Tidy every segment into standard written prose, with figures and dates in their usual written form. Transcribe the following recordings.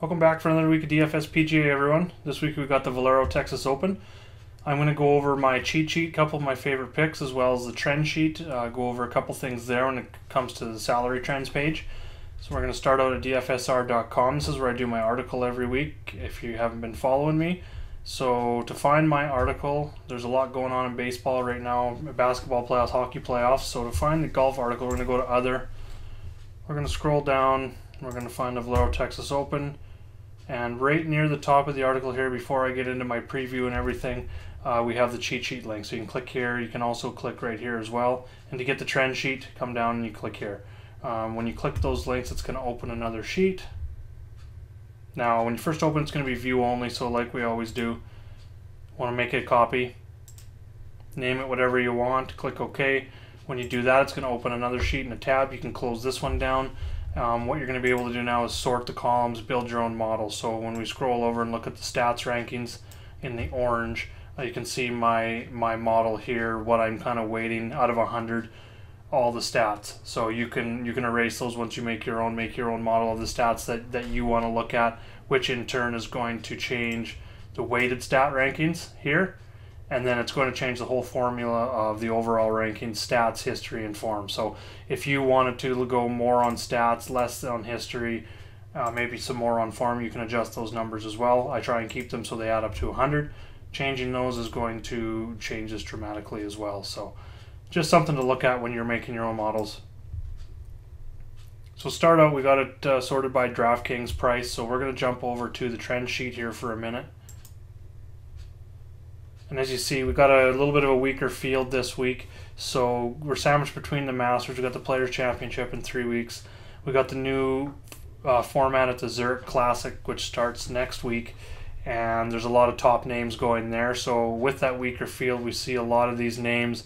Welcome back for another week of DFS PGA, everyone. This week we got the Valero Texas Open. I'm going to go over my cheat sheet, a couple of my favorite picks, as well as the trend sheet. Go over a couple things there when it comes to the salary trends page. So we're going to start out at dfsr.com. This is where I do my article every week, if you haven't been following me. So to find my article, there's a lot going on in baseball right now, basketball playoffs, hockey playoffs. So to find the golf article, we're going to go to Other. We're going to scroll down. We're going to find the Valero Texas Open. And right near the top of the article here, before I get into my preview and everything, we have the cheat sheet link. So you can click here. You can also click right here as well. And to get the trend sheet, come down and you click here. When you click those links, it's going to open another sheet. Now, when you first open, it's going to be view only. So like we always do, want to make it a copy. Name it whatever you want. Click OK. When you do that, it's going to open another sheet in a tab. You can close this one down. What you're going to be able to do now is sort the columns, build your own model. So when we scroll over and look at the stats rankings in the orange, you can see my model here, what I'm kind of weighting out of 100, all the stats. So you can erase those once you make your own model of the stats that you want to look at, which in turn is going to change the weighted stat rankings here. And then it's going to change the whole formula of the overall ranking, stats, history, and form. So if you wanted to go more on stats, less on history, maybe some more on form, you can adjust those numbers as well. I try and keep them so they add up to 100. Changing those is going to change this dramatically as well. So just something to look at when you're making your own models. So start out, we got it sorted by DraftKings price. So we're going to jump over to the trend sheet here for a minute. And as you see, we got a little bit of a weaker field this week. So we're sandwiched between the Masters. We got the Players Championship in 3 weeks. We got the new format at the Zurich Classic, which starts next week. And there's a lot of top names going there. So with that weaker field, we see a lot of these names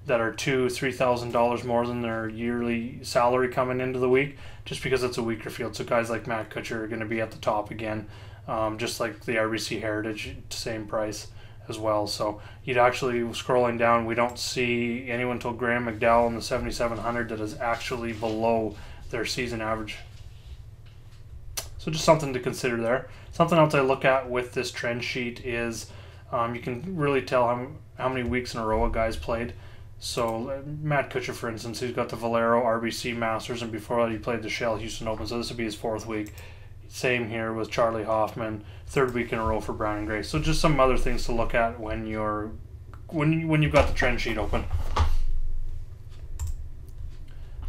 that are $2,000-$3,000 more than their yearly salary coming into the week, just because it's a weaker field. So guys like Matt Kuchar are going to be at the top again, just like the RBC Heritage, same price as well. So you'd actually, scrolling down, we don't see anyone till Graham McDowell in the 7,700 that is actually below their season average. So just something to consider there. Something else I look at with this trend sheet is you can really tell how many weeks in a row a guy's played. So Matt Kuchar, for instance, he's got the Valero, RBC Masters, and before that he played the Shell Houston Open. So this would be his 4th week. Same here with Charlie Hoffman, 3rd week in a row for Brandon Grace. So just some other things to look at when you've got the trend sheet open.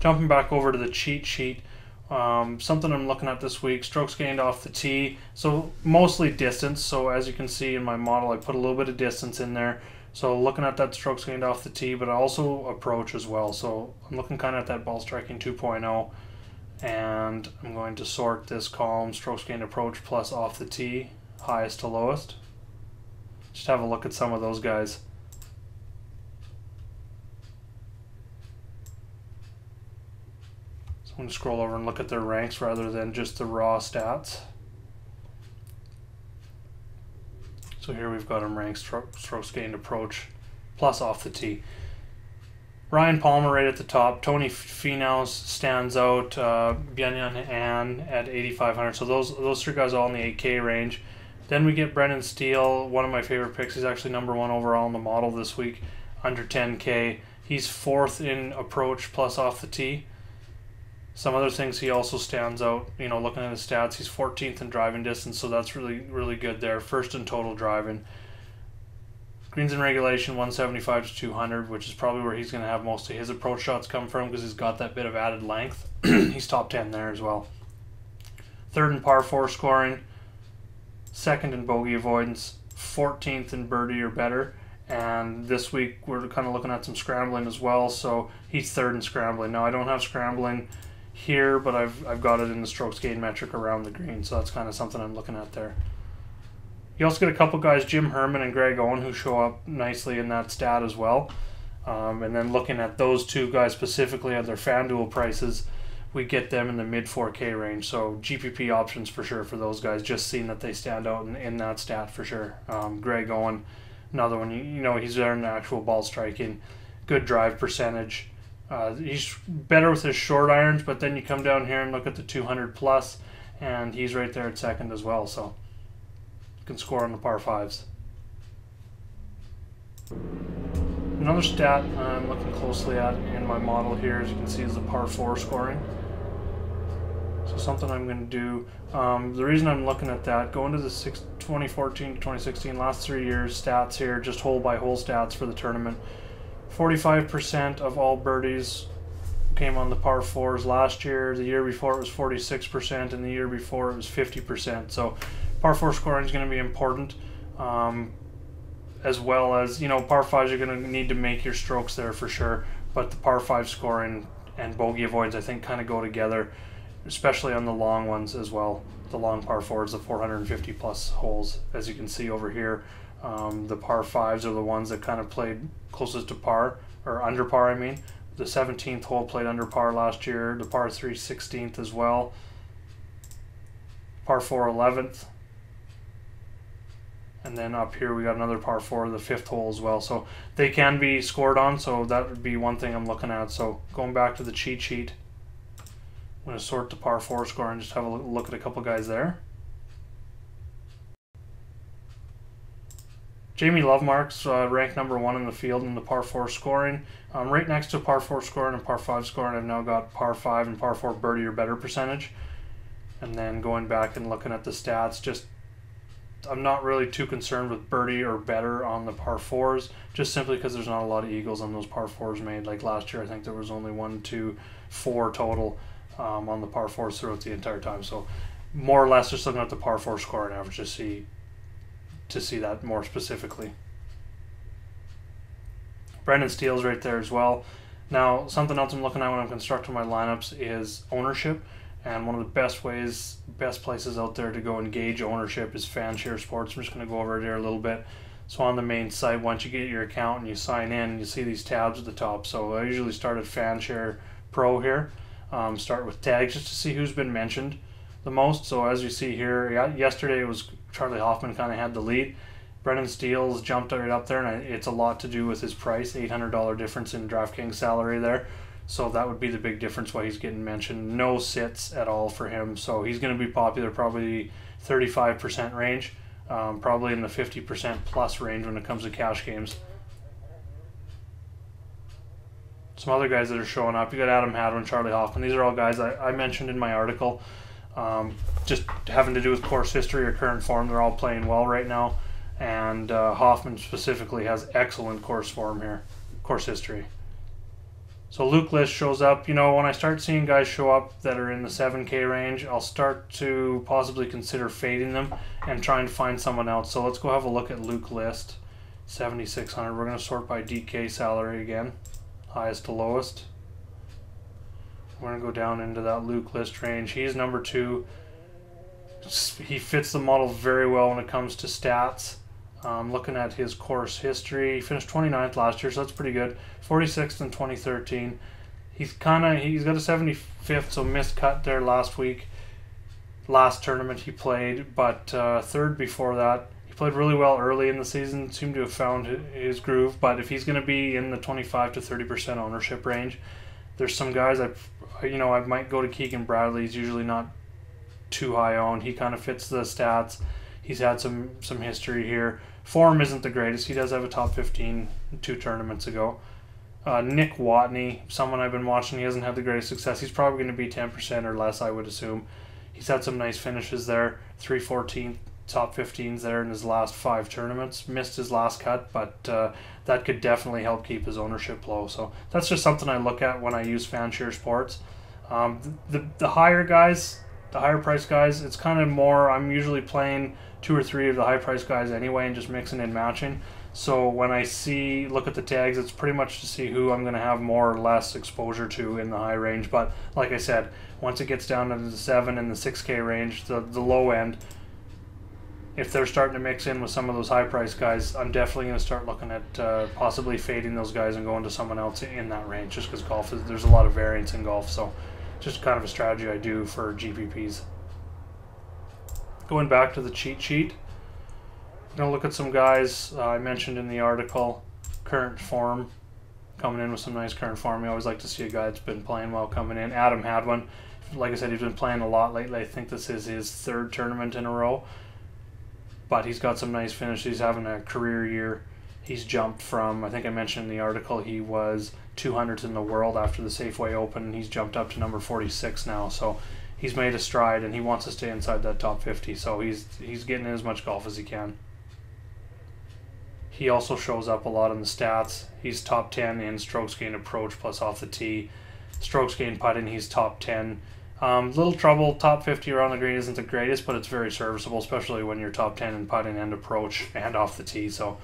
Jumping back over to the cheat sheet, something I'm looking at this week: strokes gained off the tee. So mostly distance. So as you can see in my model, I put a little bit of distance in there. So looking at that strokes gained off the tee, but also approach as well. So I'm looking kind of at that ball striking 2.0. And I'm going to sort this column, strokes gained approach plus off the tee, highest to lowest. Just have a look at some of those guys. So I'm going to scroll over and look at their ranks rather than just the raw stats. So here we've got them ranked, strokes gained approach plus off the tee. Ryan Palmer right at the top. Tony Finau stands out. Byung-Hyun An at 8,500. So those 3 guys all in the 8K range. Then we get Brendan Steele, one of my favorite picks. He's actually #1 overall in the model this week, under 10K. He's 4th in approach plus off the tee. Some other things, he also stands out. You know, looking at his stats, he's 14th in driving distance, so that's really good there. 1st in total driving. Greens in regulation, 175 to 200, which is probably where he's going to have most of his approach shots come from because he's got that bit of added length. He's top 10 there as well. 3rd in par 4 scoring, 2nd in bogey avoidance, 14th in birdie or better. And this week we're kind of looking at some scrambling as well, so he's 3rd in scrambling. Now I don't have scrambling here, but I've got it in the strokes gained metric around the green, so that's kind of something I'm looking at there. You also get a couple guys, Jim Herman and Greg Owen, who show up nicely in that stat as well. And then looking at those 2 guys specifically at their FanDuel prices, we get them in the mid 4K range. So GPP options for sure for those guys, just seeing that they stand out in that stat for sure. Greg Owen, another one, you know, he's there in the actual ball striking, good drive percentage. He's better with his short irons, but then you come down here and look at the 200 plus, and he's right there at second as well, so you can score on the par 5s. Another stat I'm looking closely at in my model here, as you can see, is the par 4 scoring. So something I'm going to do, the reason I'm looking at that, going to the 2014 to 2016, last 3 years stats here, just hole by hole stats for the tournament. 45% of all birdies came on the par 4s last year. The year before it was 46%, and the year before it was 50%. So par 4 scoring is going to be important, as well as, you know, par 5s you're going to need to make your strokes there for sure, but the par 5 scoring and bogey avoids I think kind of go together, especially on the long ones as well. The long par 4s, the 450 plus holes, as you can see over here. The par 5s are the ones that kind of played closest to par, or under par I mean. The 17th hole played under par last year, the par 3 16th as well, par 4 11th, and then up here we got another par 4, the 5th hole as well. So they can be scored on, so that would be one thing I'm looking at. So going back to the cheat sheet, I'm going to sort the par 4 score and just have a look at a couple guys there. Jamie Lovemark's ranked number 1 in the field in the par 4 scoring. Right next to par 4 scoring and par 5 scoring, I've now got par 5 and par 4 birdie or better percentage. And then going back and looking at the stats, just I'm not really too concerned with birdie or better on the par 4s, just simply because there's not a lot of eagles on those par 4s made. Like last year, I think there was only 1, 2, 4 total on the par 4s throughout the entire time. So more or less just looking at the par 4 scoring average to see that more specifically. Brendan Steele's right there as well. Now, something else I'm looking at when I'm constructing my lineups is ownership. And one of the best places out there to go and gauge ownership is Fanshare Sports. I'm just going to go over there a little bit. So on the main site, once you get your account and you sign in, you see these tabs at the top. So I usually start at Fanshare Pro here. Start with tags just to see who's been mentioned the most. So as you see here, yesterday it was Charlie Hoffman kind of had the lead. Brendan Steele's jumped right up there, and it's a lot to do with his price, $800 difference in DraftKings salary there. So that would be the big difference why he's getting mentioned. No sits at all for him, so he's going to be popular, probably 35% range, probably in the 50% plus range when it comes to cash games. Some other guys that are showing up, you got Adam Hadwin, Charlie Hoffman. These are all guys I mentioned in my article, just having to do with course history or current form. They're all playing well right now, and Hoffman specifically has excellent course form here, course history. So Luke List shows up. You know, when I start seeing guys show up that are in the 7K range, I'll start to possibly consider fading them and trying to find someone else. So let's go have a look at Luke List, 7,600. We're going to sort by DK salary again, highest to lowest. We're going to go down into that Luke List range. He's number 2. He fits the model very well when it comes to stats. Looking at his course history, he finished 29th last year, so that's pretty good. 46th in 2013. He's got a 75th, so missed cut there last week. Last tournament he played, but third before that. He played really well early in the season, seemed to have found his groove, but if he's going to be in the 25 to 30% ownership range, there's some guys I might go to Keegan Bradley. He's usually not too high owned. He kind of fits the stats. He's had some history here. Form isn't the greatest. He does have a top 15 2 tournaments ago. Nick Watney, someone I've been watching, he hasn't had the greatest success. He's probably going to be 10% or less, I would assume. He's had some nice finishes there. 314 top 15s there in his last 5 tournaments. Missed his last cut, but that could definitely help keep his ownership low. So that's just something I look at when I use Fanshare Sports. The higher guys, the higher price guys, it's kind of more, I'm usually playing 2 or 3 of the high price guys anyway and just mixing and matching. So when I look at the tags, it's pretty much to see who I'm going to have more or less exposure to in the high range. But like I said, once it gets down to the 7 and the 6K range, the low end, if they're starting to mix in with some of those high price guys, I'm definitely going to start looking at possibly fading those guys and going to someone else in that range, just because there's a lot of variance in golf. So just kind of a strategy I do for GPPs. Going back to the cheat sheet, I'm going to look at some guys I mentioned in the article, current form, coming in with some nice current form. We always like to see a guy that's been playing well coming in. Adam Hadwin, like I said, he's been playing a lot lately. I think this is his 3rd tournament in a row. But he's got some nice finishes. He's having a career year. He's jumped from, I think I mentioned in the article, he was 200th in the world after the Safeway Open. He's jumped up to number 46 now. So he's made a stride, and he wants to stay inside that top 50. So he's getting in as much golf as he can. He also shows up a lot in the stats. He's top 10 in strokes gained approach plus off the tee. Strokes gained putting, he's top 10. Little trouble, top 50 around the green isn't the greatest, but it's very serviceable, especially when you're top 10 in putting and approach and off the tee. So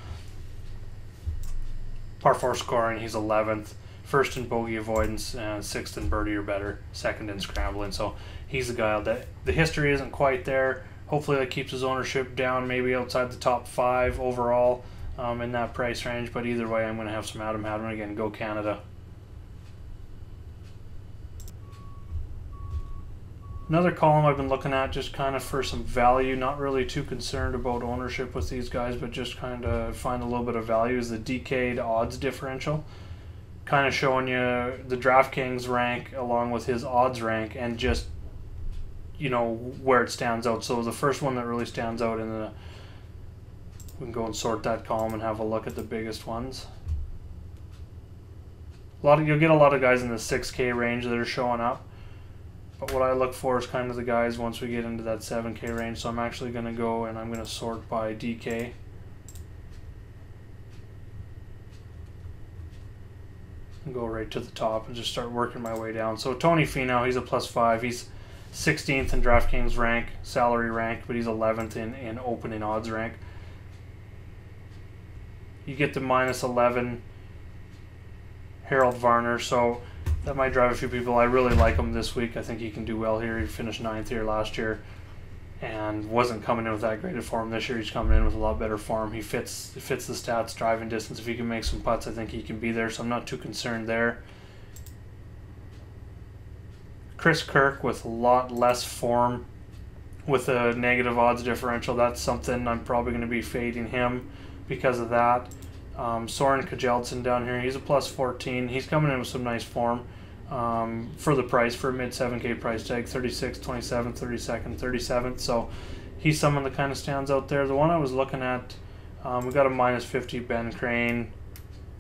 par 4 scoring, he's 11th. 1st in bogey avoidance, 6th in birdie or better, 2nd in scrambling. So he's the guy that the history isn't quite there. Hopefully that keeps his ownership down, maybe outside the top 5 overall in that price range. But either way, I'm going to have some Adam Hadwin again. Go Canada. Another column I've been looking at just kind of for some value, not really too concerned about ownership with these guys, but just kind of find a little bit of value, is the decade odds differential. Kind of showing you the DraftKings rank along with his odds rank and just, you know, where it stands out. So the first one that really stands out in the, we can go and sort that column and have a look at the biggest ones. You'll get a lot of guys in the 6K range that are showing up. But what I look for is kind of the guys once we get into that 7K range. So I'm actually going to go and I'm going to sort by DK. And go right to the top and just start working my way down. So Tony Finau, he's a +5. He's 16th in DraftKings rank, salary rank, but he's 11th in opening odds rank. You get the -11 Harold Varner, so that might drive a few people. I really like him this week. I think he can do well here. He finished 9th here last year and wasn't coming in with that great a form. This year he's coming in with a lot better form. He fits the stats, driving distance. If he can make some putts, I think he can be there, so I'm not too concerned there. Chris Kirk with a lot less form with a negative odds differential. That's something I'm probably going to be fading him because of that. Soren Kjeldsen down here, he's a +14. He's coming in with some nice form for the price, for a mid 7K price tag, 36th, 27th, 32nd, 37th. So he's someone that kind of stands out there. The one I was looking at, we got a -50 Ben Crane,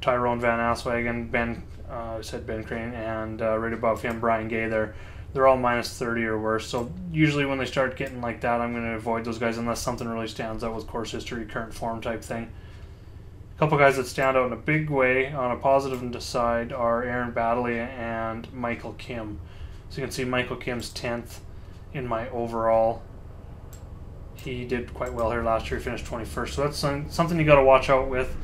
Tyrone Van Aswagen, I said Ben Crane, and right above him Brian Gay there. They're all -30 or worse. So usually when they start getting like that, I'm going to avoid those guys unless something really stands out with course history, current form type thing. A couple guys that stand out in a big way on a positive side are Aaron Baddeley and Michael Kim. So you can see Michael Kim's 10th in my overall. He did quite well here last year. He finished 21st. So that's something you got to watch out with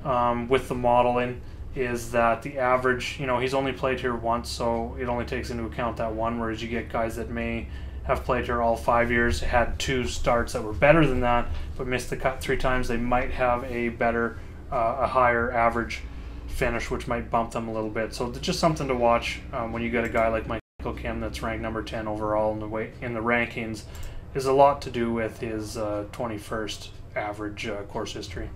the modeling, is that the average, you know, he's only played here once, so it only takes into account that one, whereas you get guys that may have played here all 5 years, had 2 starts that were better than that, but missed the cut 3 times. They might have a better, a higher average finish, which might bump them a little bit. So it's just something to watch when you get a guy like Michael Kim that's ranked number 10 overall in the rankings. Is a lot to do with his 21st average course history.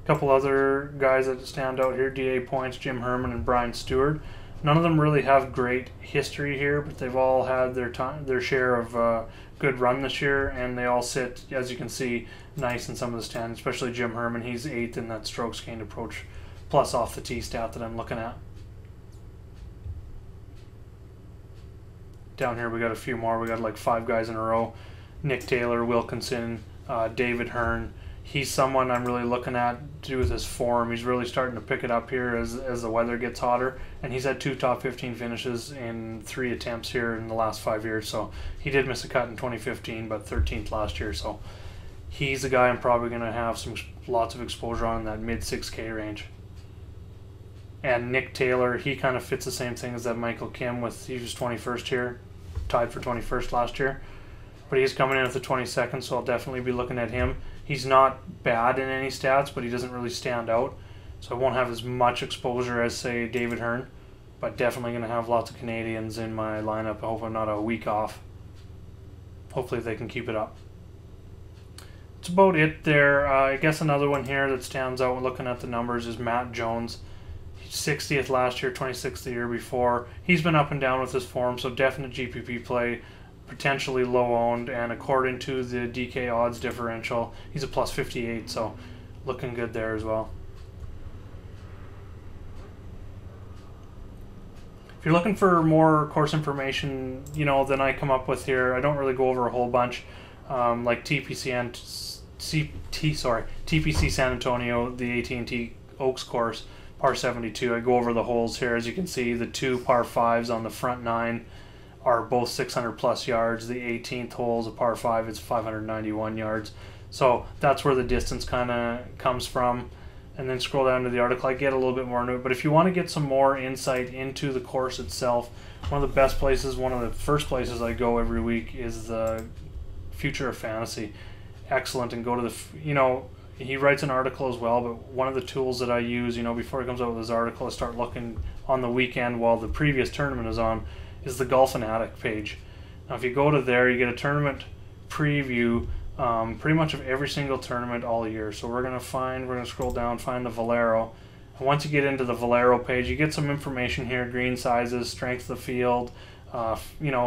A couple other guys that stand out here, DA points, Jim Herman and Brian Stewart. None of them really have great history here, but they've all had their share of good run this year, and they all sit, as you can see, nice in some of the stands, especially Jim Herman. He's 8th in that strokes gained approach plus off the tee stat that I'm looking at. Down here we got a few more. We got like 5 guys in a row. Nick Taylor, Wilkinson, David Hearn. He's someone I'm really looking at to do with his form. He's really starting to pick it up here as the weather gets hotter. And he's had 2 top 15 finishes in 3 attempts here in the last 5 years. So he did miss a cut in 2015, but 13th last year. So he's a guy I'm probably going to have lots of exposure on in that mid 6K range. And Nick Taylor, he kind of fits the same thing as that Michael Kim with, he was 21st here, tied for 21st last year. But he's coming in at the 22nd, so I'll definitely be looking at him. He's not bad in any stats, but he doesn't really stand out. So I won't have as much exposure as, say, David Hearn, but definitely going to have lots of Canadians in my lineup. I hope I'm not a week off. Hopefully they can keep it up. That's about it there. I guess another one here that stands out when looking at the numbers is Matt Jones. He's 60th last year, 26th the year before. He's been up and down with his form, so definite GPP play, potentially low owned, and according to the DK odds differential, he's a plus 58, so looking good there as well. If you're looking for more course information, than I come up with here, I don't really go over a whole bunch, like TPC San Antonio, the AT&T Oaks course, par 72. I go over the holes here. As you can see, the 2 par 5s on the front 9 are both 600 plus yards. The 18th hole is a par 5, it's 591 yards. So that's where the distance kind of comes from. And then scroll down to the article, I get a little bit more into it. But if you want to get some more insight into the course itself, one of the best places, one of the first places I go every week is the Future of Fantasy. Excellent. And go to the, he writes an article as well, but one of the tools that I use, before he comes out with his article, I start looking on the weekend while the previous tournament is on, is the Golf Fanatic page. Now if you go to there, you get a tournament preview, pretty much of every single tournament all year. So we're going to scroll down, find the Valero. And once you get into the Valero page, you get some information here: green sizes, strength of the field,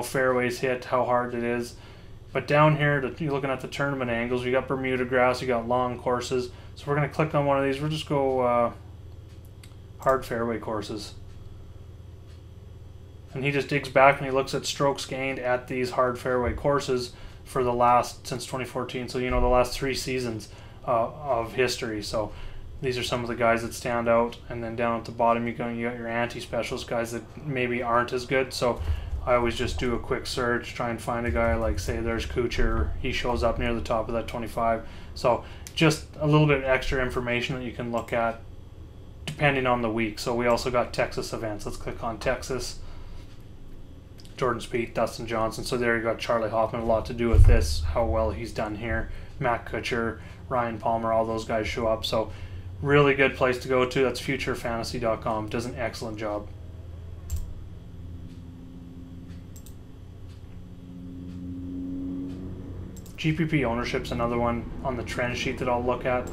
fairways hit, how hard it is. But down here, you're looking at the tournament angles. You got Bermuda grass, you got long courses. So we're going to click on one of these. We'll just go hard fairway courses. And he just digs back and he looks at strokes gained at these hard fairway courses for since 2014. So, the last 3 seasons of history. So these are some of the guys that stand out. And then down at the bottom, you got your anti-specialist guys that maybe aren't as good. So I always just do a quick search, try and find a guy like, say, there's Kuchar. He shows up near the top of that 25. So just a little bit extra information that you can look at depending on the week. So we also got Texas events. Let's click on Texas. Jordan Spieth, Dustin Johnson. So there you got Charlie Hoffman, a lot to do with this, how well he's done here. Matt Kuchar, Ryan Palmer, all those guys show up. So really good place to go to. That's futurefantasy.com. Does an excellent job. GPP ownership's another one on the trend sheet that I'll look at,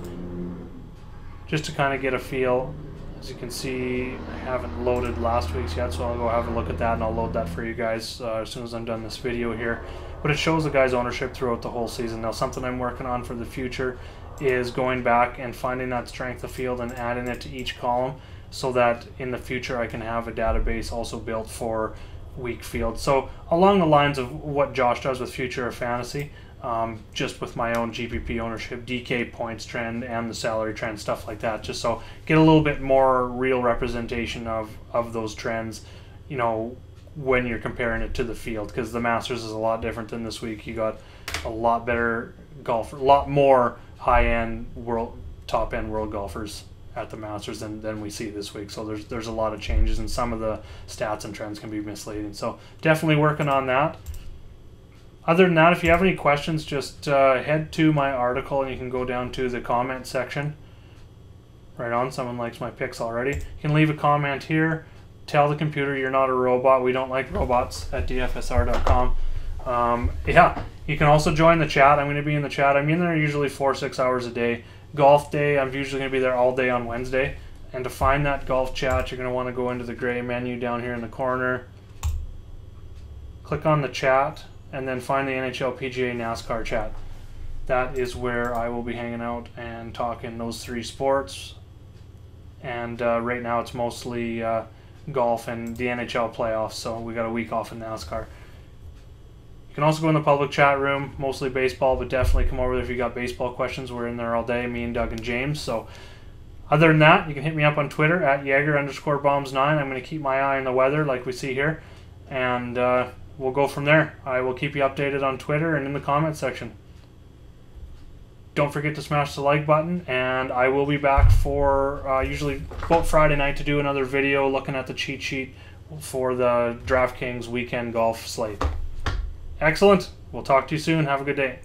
just to kind of get a feel. As you can see, I haven't loaded last week's yet, so I'll go have a look at that and I'll load that for you guys as soon as I'm done this video here. But it shows the guy's ownership throughout the whole season. Now, something I'm working on for the future is going back and finding that strength of field and adding it to each column, so that in the future I can have a database also built for weak field. So along the lines of what Josh does with Future of Fantasy, just with my own GPP ownership, DK points trend, and the salary trend, stuff like that, just so get a little bit more real representation of those trends, when you're comparing it to the field, because the Masters is a lot different than this week. You got a lot better golfer, a lot more high-end top-end world golfers at the Masters than we see this week. So there's a lot of changes, and some of the stats and trends can be misleading. So definitely working on that. Other than that, if you have any questions, just head to my article and you can go down to the comment section. Right on, someone likes my picks already. You can leave a comment here. Tell the computer you're not a robot. We don't like robots at dfsr.com. Yeah, you can also join the chat. I'm going to be in the chat. I'm in there usually 4-6 hours a day. Golf day, I'm usually going to be there all day on Wednesday. And to find that golf chat, you're going to want to go into the gray menu down here in the corner. Click on the chat, and then find the NHL PGA NASCAR chat. That is where I will be hanging out and talking those 3 sports. And right now it's mostly golf and the NHL playoffs, so we got a week off in NASCAR. You can also go in the public chat room, mostly baseball, but definitely come over there if you got baseball questions. We're in there all day, me and Doug and James. So other than that, you can hit me up on Twitter at Jaeger_bombs9. I'm going to keep my eye on the weather like we see here, and we'll go from there. I will keep you updated on Twitter and in the comment section. Don't forget to smash the like button, and I will be back for usually about Friday night to do another video looking at the cheat sheet for the DraftKings weekend golf slate. Excellent. We'll talk to you soon. Have a good day.